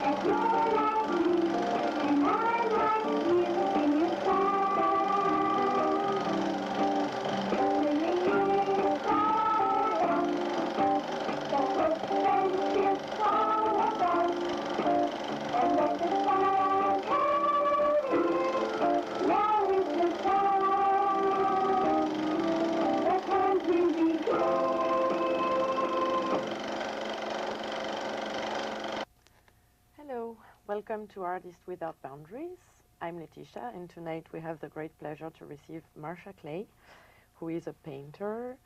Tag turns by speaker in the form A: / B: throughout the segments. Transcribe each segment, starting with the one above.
A: Hello, welcome to Artists Without Boundaries. I'm Letitia, and tonight we have the great pleasure to receive Marcia Clay, who is a painter,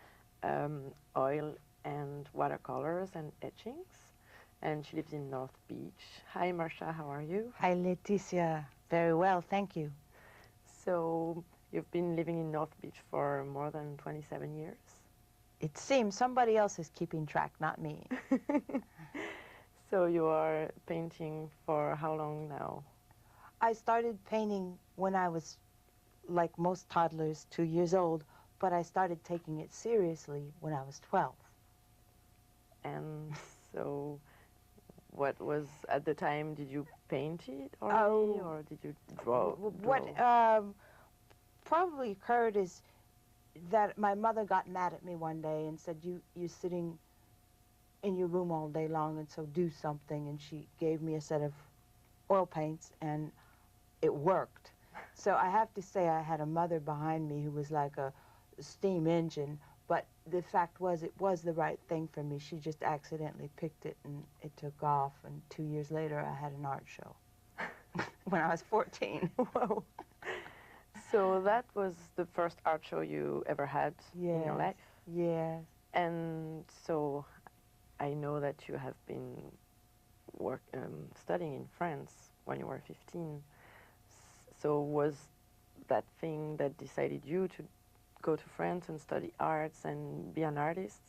A: oil and watercolors and etchings, and she lives in North Beach. Hi, Marcia, how are you?
B: Hi, Leticia. Very well, thank you.
A: So, you've been living in North Beach for more than 27 years?
B: It seems somebody else is keeping track, not me.
A: So you are painting for how long now?
B: I started painting when I was, like most toddlers, 2 years old, but I started taking it seriously when I was 12.
A: And so what was, at the time, did you paint it already, or did you draw?
B: What probably occurred is that my mother got mad at me one day and said, you're sitting in your room all day long, and so do something. And she gave me a set of oil paints, and it worked. So I have to say I had a mother behind me who was like a steam engine, but the fact was it was the right thing for me. She just accidentally picked it, and it took off, and 2 years later I had an art show when I was 14.
A: Whoa. So that was the first art show you ever had in your life?
B: Yes.
A: And so I know that you have been studying in France when you were 15. So was that thing that decided you to go to France and study arts and be an artist?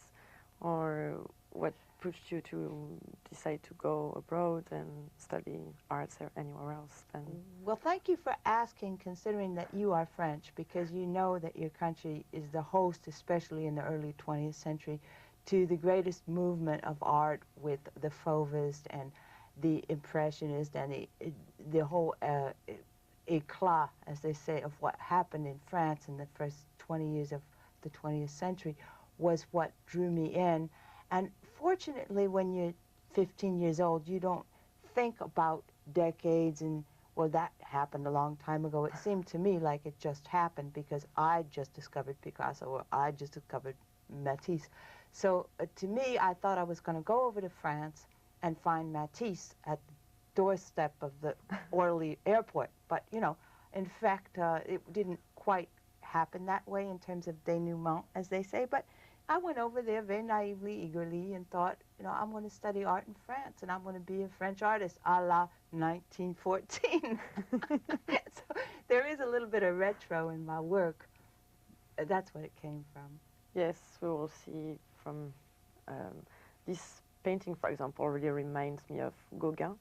A: Or what pushed you to decide to go abroad and study arts or anywhere else then?
B: Well, thank you for asking, considering that you are French, because you know that your country is the host, especially in the early 20th century, to the greatest movement of art with the Fauvist and the Impressionist and the whole éclat, as they say, of what happened in France in the first 20 years of the 20th century was what drew me in. And fortunately, when you're 15 years old, you don't think about decades and, well, that happened a long time ago. It seemed to me like it just happened because I just discovered Picasso or I just discovered Matisse. So to me, I thought I was going to go over to France and find Matisse at the doorstep of the Orly airport. But, you know, in fact, it didn't quite happen that way in terms of denouement, as they say. But I went over there very naively, eagerly, and thought, you know, I'm going to study art in France, and I'm going to be a French artist, a la 1914. So there is a little bit of retro in my work. That's what it came from.
A: Yes, we will see from this painting, for example, really reminds me of Gauguin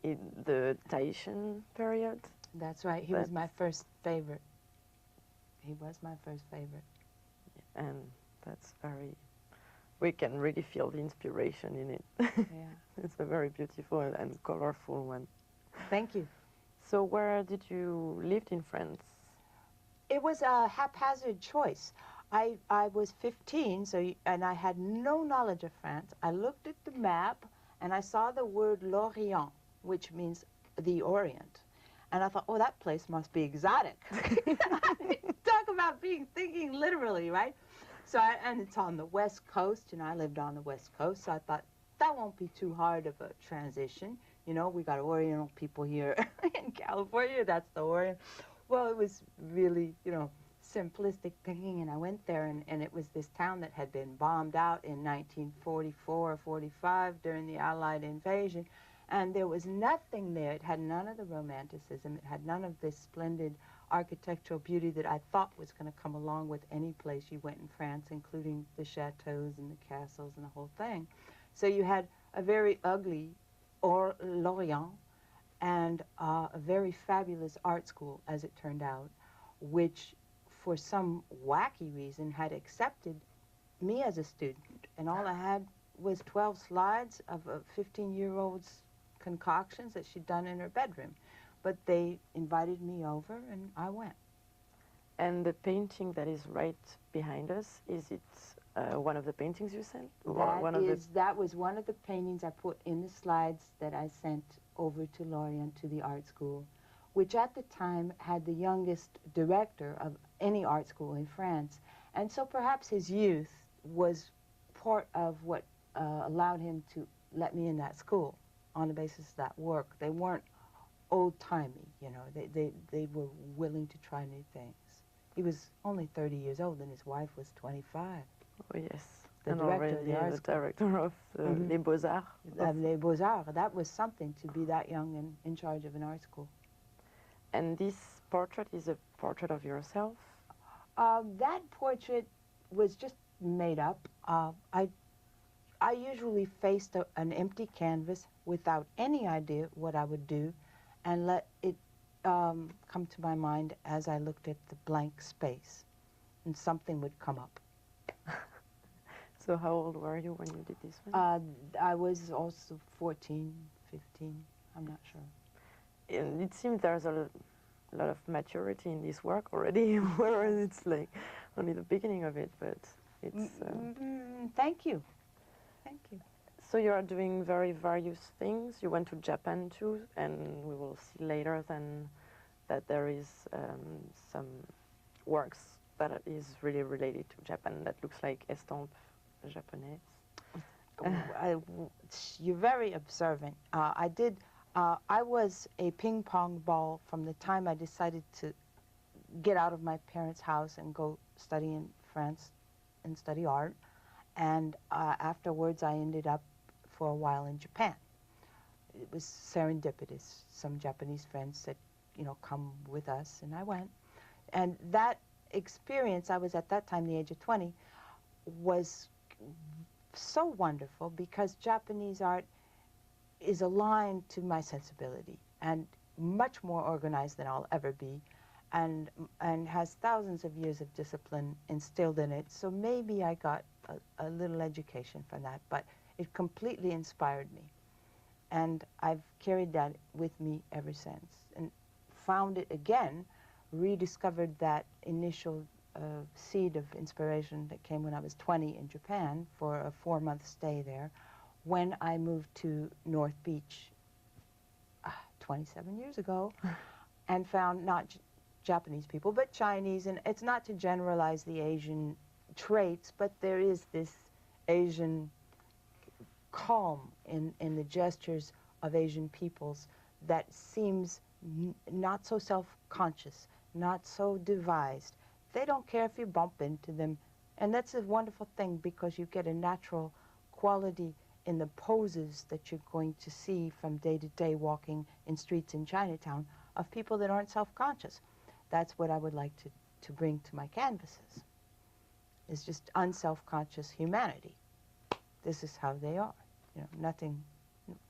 A: in the Tahitian period.
B: That's right. He was my first favorite. He was my first favorite.
A: And that's very, we can really feel the inspiration in it.
B: Yeah.
A: It's a very beautiful and colorful one.
B: Thank you.
A: So where did you live in France?
B: It was a haphazard choice. I was 15, and I had no knowledge of France. I looked at the map, and I saw the word L'Orient, which means the Orient. And I thought, oh, that place must be exotic. Talk about thinking literally, right? So, and it's on the West Coast, and I lived on the West Coast, so I thought, that won't be too hard of a transition. You know, we got Oriental people here in California, that's the Orient. Well, it was really, you know, simplistic thinking, and I went there, and it was this town that had been bombed out in 1944 or 45 during the Allied invasion, and there was nothing there. It had none of the romanticism. It had none of this splendid architectural beauty that I thought was going to come along with any place you went in France, including the chateaus and the castles and the whole thing. So you had a very ugly Lorient and a very fabulous art school, as it turned out, which for some wacky reason had accepted me as a student. And all I had was 12 slides of a 15-year-old's concoctions that she'd done in her bedroom. But they invited me over, and I went.
A: And the painting that is right behind us, is it one of the paintings you sent?
B: That was one of the paintings I put in the slides that I sent over to Lorient, to the art school, which at the time had the youngest director of any art school in France. And so perhaps his youth was part of what allowed him to let me in that school on the basis of that work. They weren't old-timey, you know. They were willing to try new things. He was only 30 years old, and his wife was 25.
A: Oh, yes.
B: The
A: and
B: director
A: already
B: of the art
A: the
B: school.
A: director of Les Beaux-Arts.
B: Les Beaux-Arts. That was something to be that young and in charge of an art school.
A: And this portrait is a portrait of yourself?
B: That portrait was just made up. I usually faced an empty canvas without any idea what I would do, and let it come to my mind as I looked at the blank space, and something would come up.
A: So how old were you when you did this one?
B: I was also 14, 15, I'm not sure.
A: And it seems there's a lot of maturity in this work already, whereas it's like only the beginning of it, but it's...
B: Thank you. Thank you.
A: So you are doing very various things. You went to Japan too, and we will see later that there is some works that is really related to Japan that looks like estampes japonaises.
B: You're very observant. I was a ping pong ball from the time I decided to get out of my parents' house and go study in France and study art. And afterwards, I ended up for a while in Japan. It was serendipitous. Some Japanese friends said, you know, come with us, and I went. And that experience, I was at that time the age of 20, was so wonderful because Japanese art is aligned to my sensibility and much more organized than I'll ever be, and has thousands of years of discipline instilled in it. So maybe I got a little education from that, but it completely inspired me. And I've carried that with me ever since, and found it again, rediscovered that initial seed of inspiration that came when I was 20 in Japan for a 4-month stay there, when I moved to North Beach 27 years ago, and found not Japanese people, but Chinese. And it's not to generalize the Asian traits, but there is this Asian calm in the gestures of Asian peoples that seems not so self-conscious, not so devised. They don't care if you bump into them, and that's a wonderful thing because you get a natural quality in the poses that you're going to see from day to day walking in streets in Chinatown of people that aren't self-conscious. That's what I would like to bring to my canvases, is just unself-conscious humanity. This is how they are, you know, nothing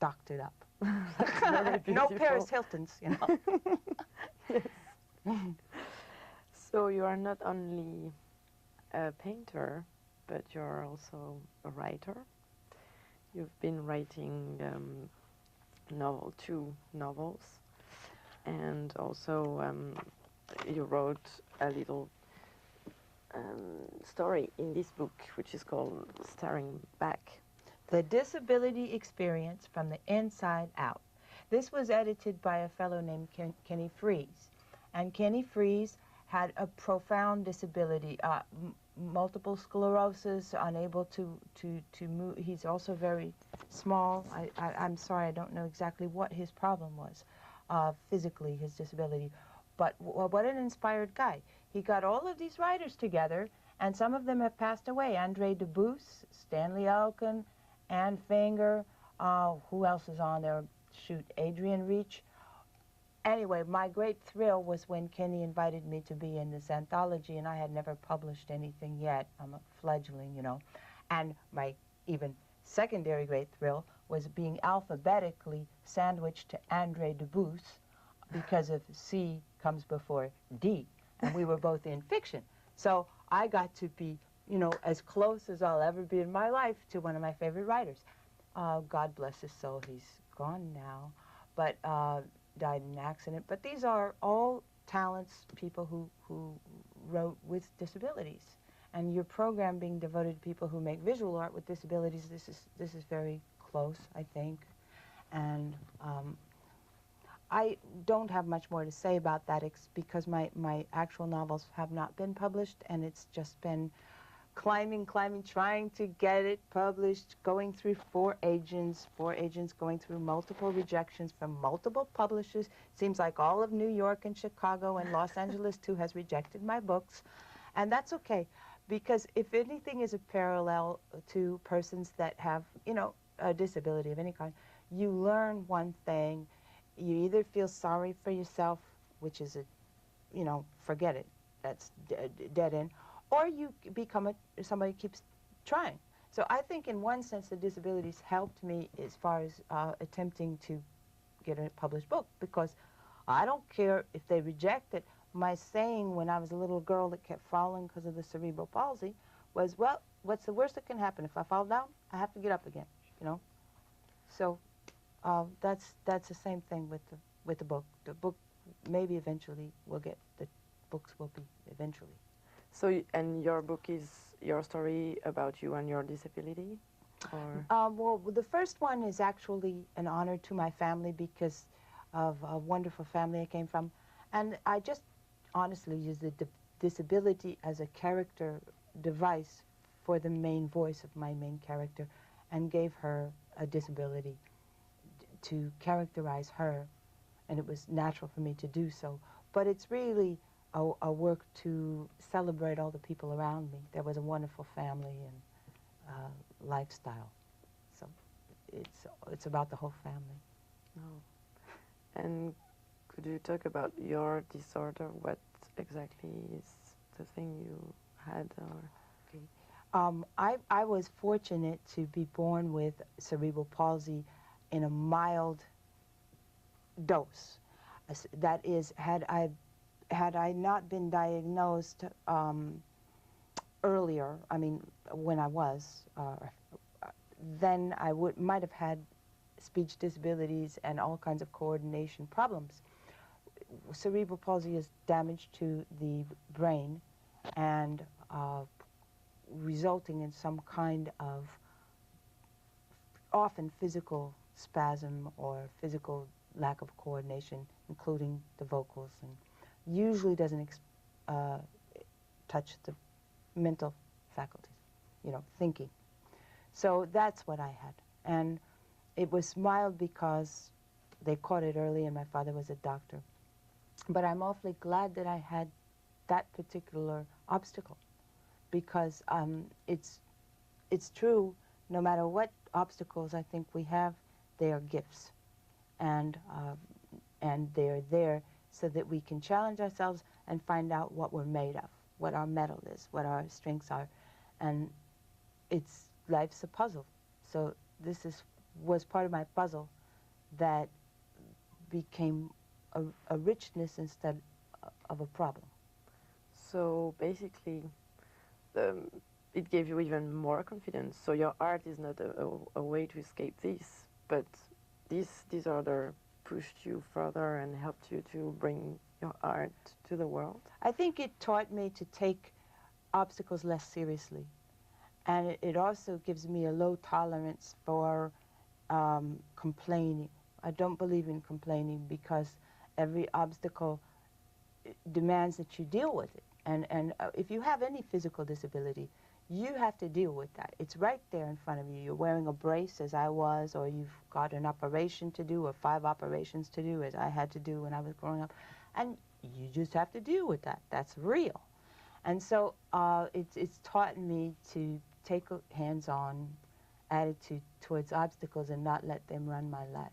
B: doctored up. No Paris Hiltons, you know.
A: Yes. So you are not only a painter, but you're also a writer. You've been writing 2 novels, and also you wrote a little story in this book, which is called Staring Back.
B: The Disability Experience from the Inside Out. This was edited by a fellow named Kenny Freeze. And Kenny Freeze had a profound disability, multiple sclerosis, unable to move. He's also very small. I'm sorry, I don't know exactly what his problem was, physically, his disability. But what an inspired guy. He got all of these writers together, and some of them have passed away. Andre Debus, Stanley Elkin, Ann Finger, who else is on there? Shoot, Adrian Reach. Anyway, my great thrill was when Kenny invited me to be in this anthology, and I had never published anything yet. I'm a fledgling, you know. And my even secondary great thrill was being alphabetically sandwiched to Andre Debus, because of C comes before D, and we were both in fiction. So I got to be, you know, as close as I'll ever be in my life to one of my favorite writers. God bless his soul, he's gone now, but died in an accident. But these are all talents, people who wrote with disabilities. And your program being devoted to people who make visual art with disabilities, this is very close, I think. And I don't have much more to say about that because my actual novels have not been published, and it's just been climbing, trying to get it published, going through four agents, going through multiple rejections from multiple publishers. Seems like all of New York and Chicago and Los Angeles, too, has rejected my books. And that's okay, because if anything is a parallel to persons that have, you know, a disability of any kind, you learn one thing. You either feel sorry for yourself, which is you know, forget it, that's dead end, or you become somebody who keeps trying. So I think in one sense the disabilities helped me as far as attempting to get a published book, because I don't care if they reject it. My saying when I was a little girl that kept falling because of the cerebral palsy was, well, what's the worst that can happen? If I fall down, I have to get up again, you know? So that's the same thing with the book. The book maybe eventually will get, the books will be eventually.
A: So, and your book is your story about you and your disability? Or?
B: Well, the first one is actually an honor to my family because of a wonderful family I came from. And I just honestly used the disability as a character device for the main voice of my main character, and gave her a disability to characterize her, and it was natural for me to do so. But it's really a work to celebrate all the people around me. There was a wonderful family and lifestyle. So it's about the whole family.
A: Oh. And could you talk about your disorder? What exactly is the thing you had? Or?
B: Okay. I was fortunate to be born with cerebral palsy in a mild dose. That is, had I not been diagnosed earlier, I mean, when I was, then I might have had speech disabilities and all kinds of coordination problems. Cerebral palsy is damage to the brain and resulting in some kind of often physical spasm or physical lack of coordination, including the vocals, and usually doesn't touch the mental faculties, you know, thinking. So that's what I had. And it was mild because they caught it early and my father was a doctor. But I'm awfully glad that I had that particular obstacle, because it's true, no matter what obstacles I think we have, they are gifts. And they're there so that we can challenge ourselves and find out what we're made of, what our metal is, what our strengths are. And life's a puzzle. So this was part of my puzzle that became a richness instead of a problem.
A: So basically, it gave you even more confidence. So your art is not a way to escape this, but this disorder pushed you further and helped you to bring your art to the world?
B: I think it taught me to take obstacles less seriously. And it also gives me a low tolerance for complaining. I don't believe in complaining because every obstacle demands that you deal with it. And if you have any physical disability, you have to deal with that. It's right there in front of you. You're wearing a brace, as I was, or you've got an operation to do, or 5 operations to do, as I had to do when I was growing up. And you just have to deal with that. That's real. And so it's taught me to take a hands-on attitude towards obstacles and not let them run my life,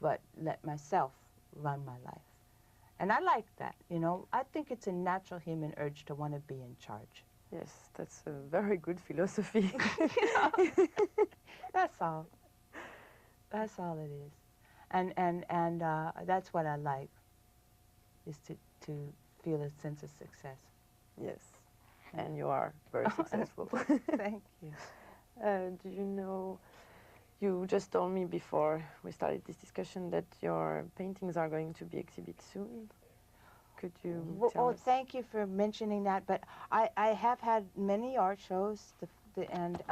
B: but let myself run my life. And I like that, you know. I think it's a natural human urge to want to be in charge.
A: Yes, that's a very good philosophy.
B: That's all. That's all it is. And that's what I like, is to feel a sense of success.
A: Yes, and you are very successful.
B: Thank you.
A: Do you know, You just told me before we started this discussion that your paintings are going to be exhibited soon. Could you tell us?
B: Thank you for mentioning that. But I have had many art shows, and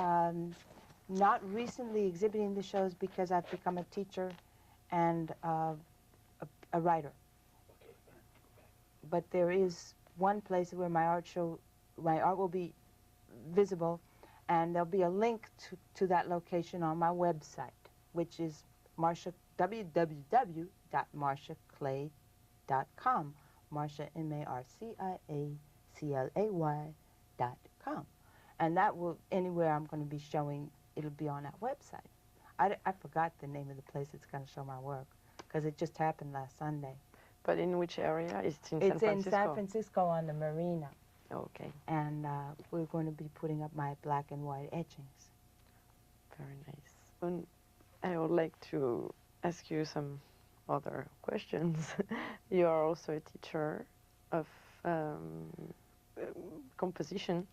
B: not recently exhibiting the shows because I've become a teacher and a writer. But there is one place where my art will be visible, and there'll be a link to that location on my website, which is www.marciaclay.com. Marcia, MarciaClay.com. And that will, anywhere I'm going to be showing, it'll be on that website. I forgot the name of the place that's going to show my work, because it just happened last Sunday.
A: But in which area? It's in San
B: It's
A: Francisco?
B: in San Francisco on the marina.
A: Okay.
B: And we're going to be putting up my black and white etchings.
A: Very nice. And I would like to ask you some other questions. You are also a teacher of composition,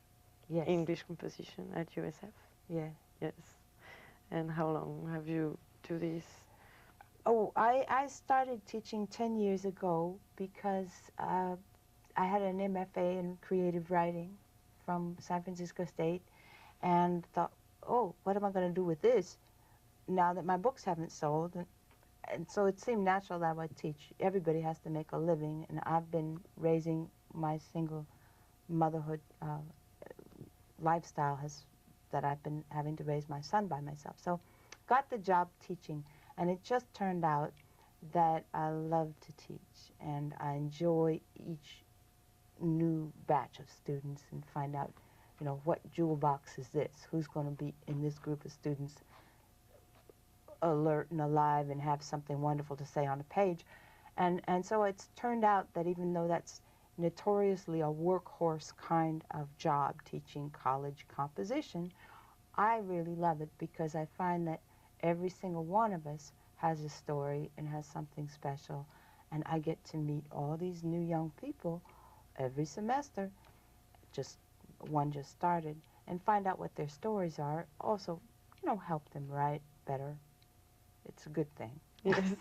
B: Yes.
A: English composition at USF.
B: Yeah.
A: Yes. And how long have you do this?
B: Oh, I started teaching 10 years ago because I had an MFA in creative writing from San Francisco State, and thought, oh, what am I going to do with this now that my books haven't sold? And so it seemed natural that I would teach. Everybody has to make a living, and I've been raising my single motherhood lifestyle that I've been having to raise my son by myself. So got the job teaching, and it just turned out that I love to teach, and I enjoy each new batch of students and find out, you know, what jewel box is this? Who's going to be in this group of students alert and alive and have something wonderful to say on a page? And so it's turned out that even though that's notoriously a workhorse kind of job, teaching college composition, I really love it because I find that every single one of us has a story and has something special, and I get to meet all these new young people every semester. One just started, and find out what their stories are. Also, you know, help them write better. It's a good thing.
A: Yes.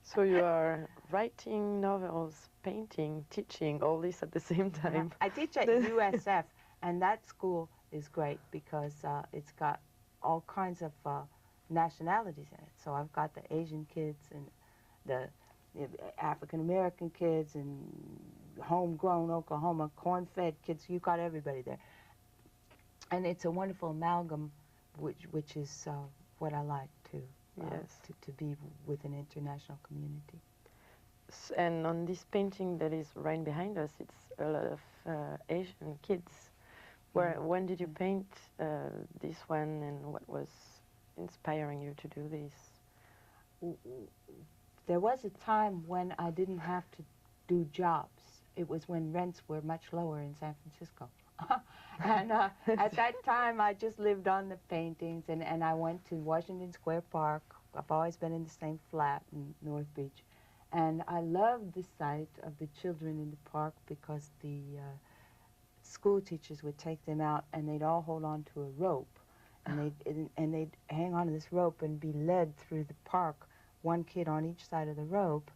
A: So you are writing novels, painting, teaching, all this at the same time.
B: I teach at USF, and that school is great because it's got all kinds of nationalities in it. So I've got the Asian kids and the African American kids and homegrown Oklahoma corn-fed kids. You've got everybody there, and it's a wonderful amalgam, which is what I like too.
A: Yes.
B: To be with an international community.
A: And on this painting that is right behind us, it's a lot of Asian kids. When did you paint this one, and what was inspiring you to do this?
B: There was a time when I didn't have to do jobs. It was when rents were much lower in San Francisco. And at that time, I just lived on the paintings, and I went to Washington Square Park. I've always been in the same flat in North Beach. And I loved the sight of the children in the park because the school teachers would take them out, and they'd all hold on to a rope. And they'd hang on to this rope and be led through the park, one kid on each side of the rope.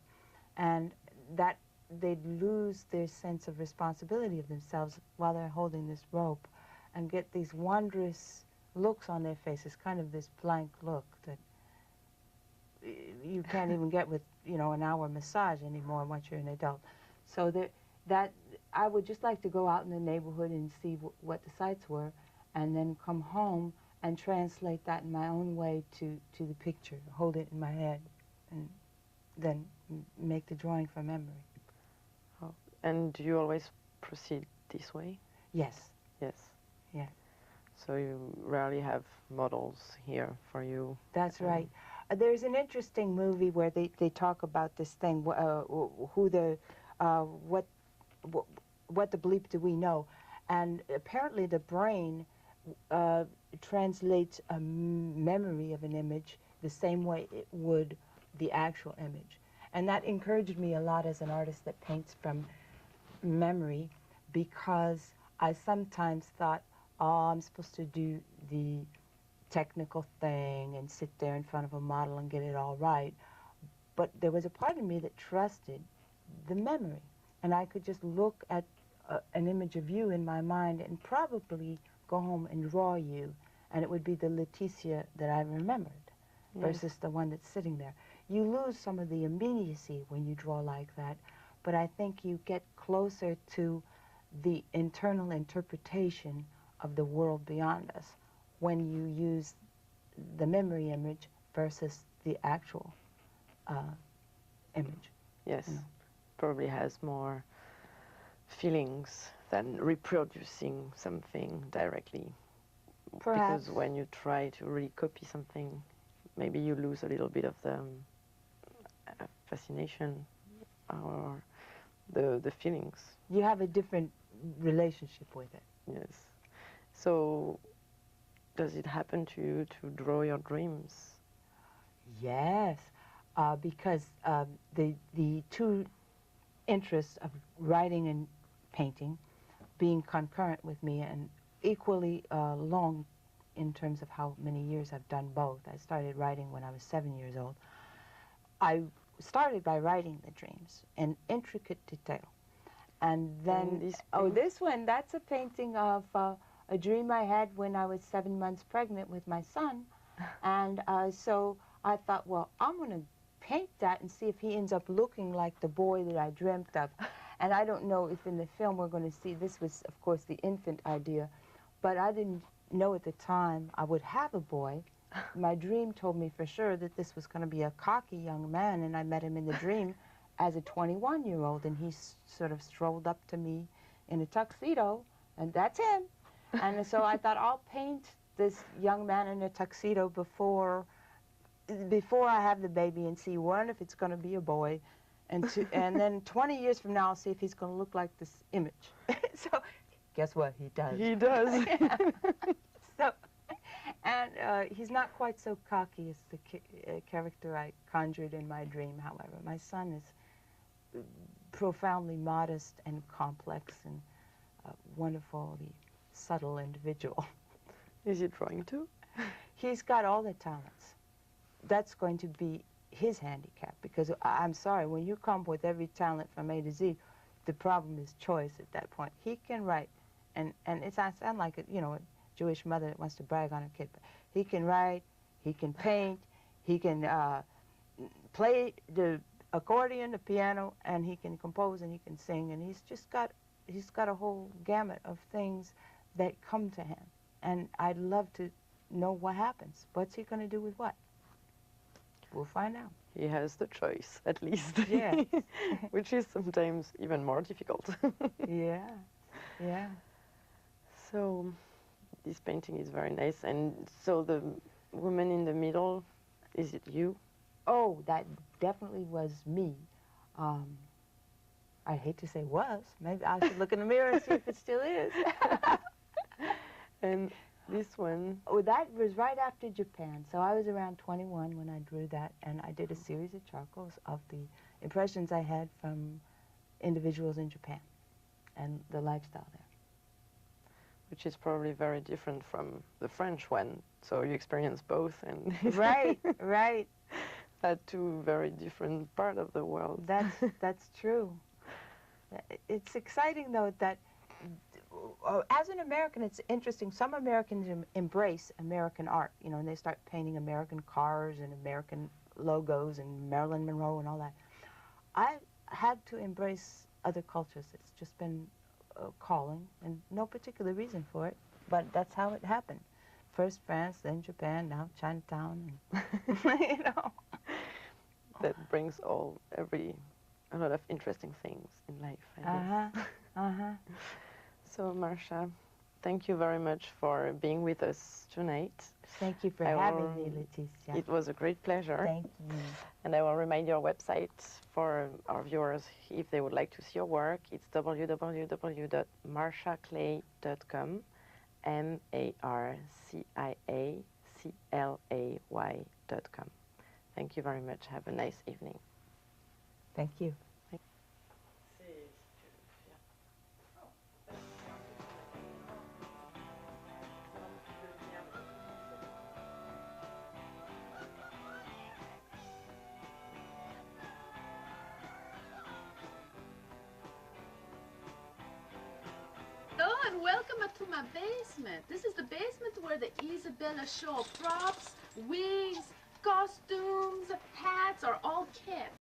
B: And that they'd lose their sense of responsibility of themselves while they're holding this rope, and get these wondrous looks on their faces, kind of this blank look that you can't even get with, you know, an hour massage anymore once you're an adult. So that I would just like to go out in the neighborhood and see what the sights were, and then come home and translate that in my own way to the picture, hold it in my head, and then make the drawing from memory.
A: Oh. And do you always proceed this way?
B: Yes.
A: Yes.
B: Yeah.
A: So you rarely have models here for you?
B: That's right. There's an interesting movie where they talk about this thing, what the bleep do we know? And apparently the brain translates a memory of an image the same way it would the actual image. And that encouraged me a lot as an artist that paints from memory, because I sometimes thought, oh, I'm supposed to do the technical thing and sit there in front of a model and get it all right. But there was a part of me that trusted the memory. And I could just look at an image of you in my mind and probably go home and draw you, and it would be the Leticia that I remembered versus the one that's sitting there. You lose some of the immediacy when you draw like that, but I think you get closer to the internal interpretation of the world beyond us when you use the memory image versus the actual image.
A: Yes,
B: you know.
A: probably has more feelings than reproducing something directly.
B: Perhaps.
A: Because when you try to really copy something, maybe you lose a little bit of the fascination or the feelings.
B: You have a different relationship with it.
A: Yes. So, does it happen to you to draw your dreams?
B: Yes, because the two interests of writing and painting being concurrent with me and equally long in terms of how many years I've done both. I started writing when I was 7 years old. I started by writing the dreams in intricate detail. And then, this one, that's a painting of a dream I had when I was 7 months pregnant with my son. And so I thought, well, I'm going to paint that and see if he ends up looking like the boy that I dreamt of. And I don't know if in the film we're going to see, this was, of course, the infant idea, but I didn't know at the time I would have a boy. My dream told me for sure that this was going to be a cocky young man, and I met him in the dream as a 21-year-old, and he sort of strolled up to me in a tuxedo, and that's him. And so I thought, I'll paint this young man in a tuxedo before I have the baby and see, one, if it's going to be a boy, and two, and then 20 years from now, I'll see if he's going to look like this image. So guess what? He does.
A: He does.
B: Yeah. So, and he's not quite so cocky as the character I conjured in my dream, however. My son is profoundly modest and complex and wonderfully subtle individual.
A: Is he drawing too?
B: He's got all the talents. That's going to be his handicap, because I'm sorry, when you come with every talent from A to Z, the problem is choice at that point. He can write, and it's, I sound like a, a Jewish mother that wants to brag on her kid, but he can write, he can paint, he can play the accordion, the piano, and he can compose and he can sing, and he's got a whole gamut of things that come to him. And I'd love to know what happens. What's he going to do with what? We'll find out.
A: He has the choice, at least.
B: Yes.
A: Which is sometimes even more difficult.
B: Yeah, yeah.
A: So, this painting is very nice. And so the woman in the middle, is it you?
B: Oh, that definitely was me. I hate to say was. Maybe I should look in the mirror and see if it still is.
A: And this one?
B: Oh, that was right after Japan. So I was around 21 when I drew that, and I did a series of charcoals of the impressions I had from individuals in Japan and the lifestyle there.
A: Which is probably very different from the French one. So you experience both, and
B: right, right.
A: At two very different part of the world.
B: That's true. It's exciting though that as an American, it's interesting. Some Americans embrace American art, and they start painting American cars and American logos and Marilyn Monroe and all that. I had to embrace other cultures. It's just been a calling, and no particular reason for it, but that's how it happened. First France, then Japan, now Chinatown.
A: That brings a lot of interesting things in life, I guess. So, Marcia, thank you very much for being with us tonight.
B: Thank you for having me, Leticia.
A: It was a great pleasure.
B: Thank you.
A: And I will remind your website for our viewers if they would like to see your work. It's www.marciaclay.com, MarciaClay.com. Thank you very much. Have a nice evening.
B: Thank you.
C: and welcome to my basement. This is the basement where the Isabella show props, wigs, costumes, hats are all kept.